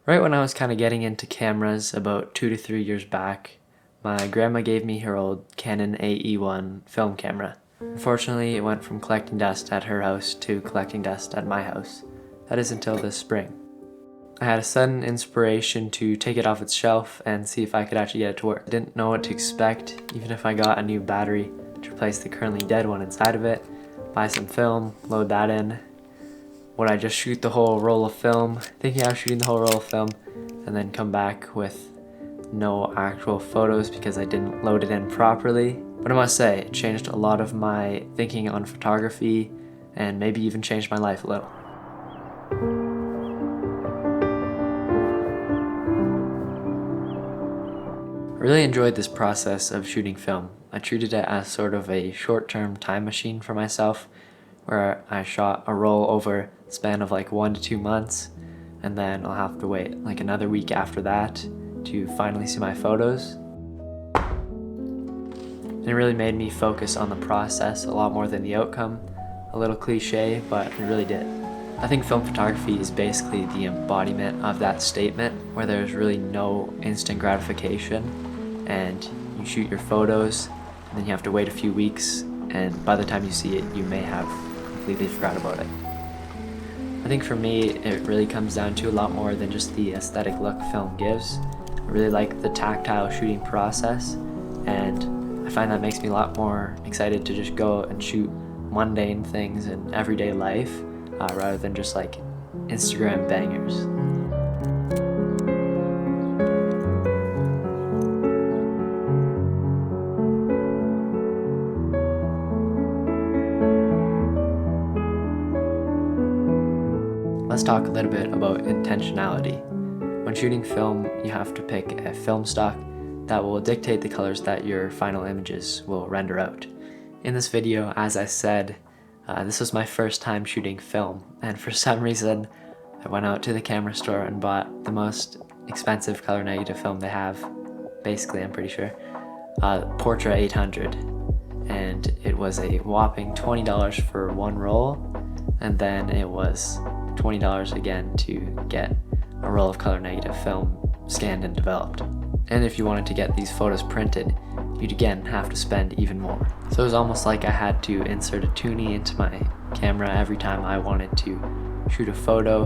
Right when I was kind of getting into cameras about 2 to 3 years back, my grandma gave me her old Canon AE1 film camera. Unfortunately, it went from collecting dust at her house to collecting dust at my house. That is until this spring. I had a sudden inspiration to take it off its shelf and see if I could actually get it to work. I didn't know what to expect, even if I got a new battery to replace the currently dead one inside of it, buy some film, load that in. Would I just shoot the whole roll of film, thinking I was shooting the whole roll of film, and then come back with no actual photos because I didn't load it in properly? But I must say, it changed a lot of my thinking on photography and maybe even changed my life a little. I really enjoyed this process of shooting film. I treated it as sort of a short-term time machine for myself, where I shot a roll over a span of like 1 to 2 months, and then I'll have to wait like another week after that to finally see my photos. And it really made me focus on the process a lot more than the outcome. A little cliche, but it really did. I think film photography is basically the embodiment of that statement, where there's really no instant gratification, and you shoot your photos, and then you have to wait a few weeks, and by the time you see it, you may have completely forgot about it. I think for me, it really comes down to a lot more than just the aesthetic look film gives. I really like the tactile shooting process, and I find that makes me a lot more excited to just go and shoot mundane things in everyday life rather than just like Instagram bangers. Let's talk a little bit about intentionality. When shooting film, you have to pick a film stock that will dictate the colors that your final images will render out. In this video, as I said, this was my first time shooting film, and for some reason, I went out to the camera store and bought the most expensive color negative film they have, basically, I'm pretty sure, Portra 800, and it was a whopping $20 for one roll, and then it was $20 again to get a roll of color negative film scanned and developed. And if you wanted to get these photos printed, you'd again have to spend even more. So it was almost like I had to insert a toonie into my camera every time I wanted to shoot a photo,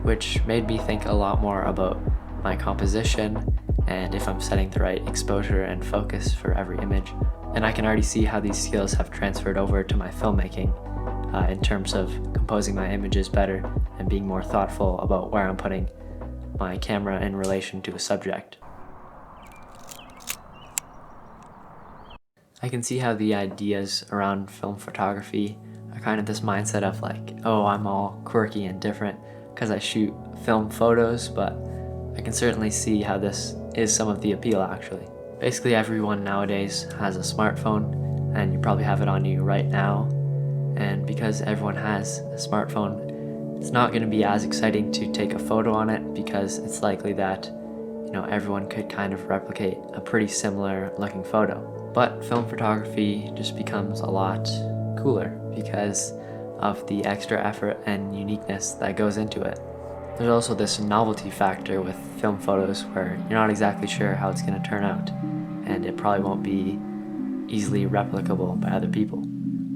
which made me think a lot more about my composition and if I'm setting the right exposure and focus for every image. And I can already see how these skills have transferred over to my filmmaking in terms of composing my images better and being more thoughtful about where I'm putting my camera in relation to a subject. I can see how the ideas around film photography are kind of this mindset of like, oh, I'm all quirky and different because I shoot film photos, but I can certainly see how this is some of the appeal actually. Basically everyone nowadays has a smartphone, and you probably have it on you right now, and because everyone has a smartphone, it's not going to be as exciting to take a photo on it because it's likely that everyone could kind of replicate a pretty similar looking photo. But film photography just becomes a lot cooler because of the extra effort and uniqueness that goes into it. There's also this novelty factor with film photos where you're not exactly sure how it's going to turn out, and it probably won't be easily replicable by other people.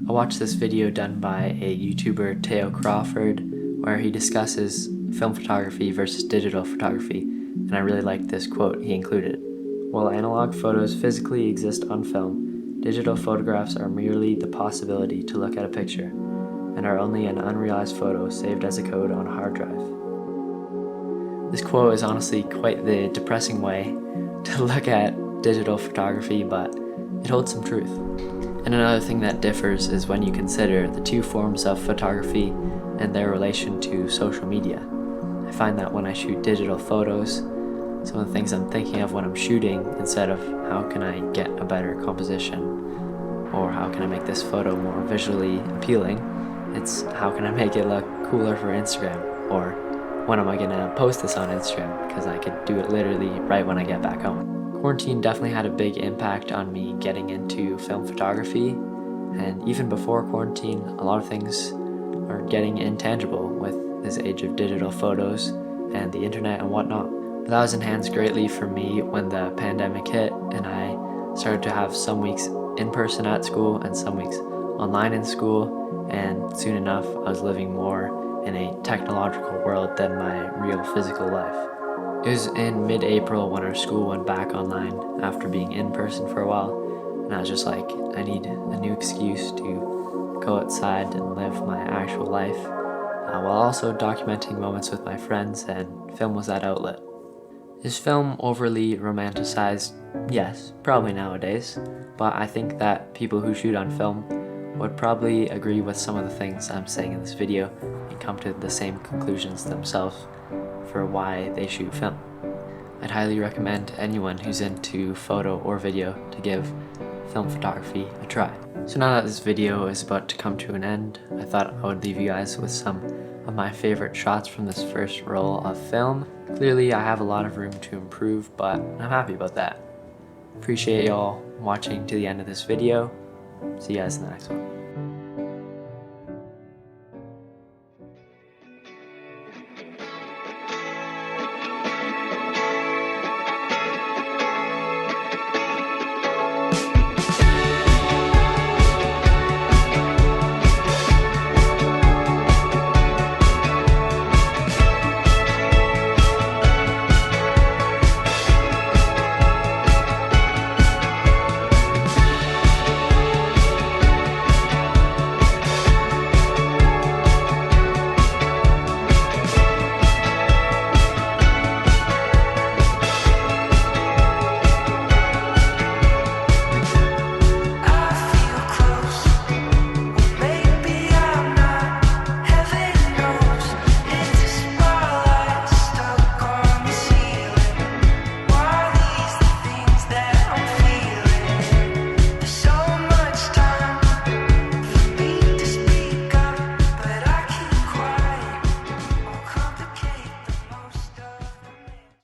I watched this video done by a YouTuber, Teo Crawford, where he discusses film photography versus digital photography, and I really liked this quote he included. While analog photos physically exist on film, digital photographs are merely the possibility to look at a picture, and are only an unrealized photo saved as a code on a hard drive. This quote is honestly quite the depressing way to look at digital photography, but it holds some truth. And another thing that differs is when you consider the two forms of photography and their relation to social media. I find that when I shoot digital photos, some of the things I'm thinking of when I'm shooting, instead of how can I get a better composition or how can I make this photo more visually appealing, it's how can I make it look cooler for Instagram, or when am I gonna post this on Instagram, because I could do it literally right when I get back home. Quarantine definitely had a big impact on me getting into film photography, and even before quarantine, a lot of things are getting intangible with this age of digital photos, and the internet and whatnot. But that was enhanced greatly for me when the pandemic hit and I started to have some weeks in person at school and some weeks online in school, and soon enough I was living more in a technological world than my real physical life. It was in mid-April when our school went back online after being in person for a while, and I was just like, I need a new excuse to go outside and live my actual life, while also documenting moments with my friends, and film was that outlet. Is film overly romanticized? Yes, probably nowadays, but I think that people who shoot on film would probably agree with some of the things I'm saying in this video and come to the same conclusions themselves for why they shoot film. I'd highly recommend anyone who's into photo or video to give film photography a try. So now that this video is about to come to an end, I thought I would leave you guys with some of my favorite shots from this first roll of film. Clearly I have a lot of room to improve, but I'm happy about that. Appreciate y'all watching to the end of this video. See you guys in the next one.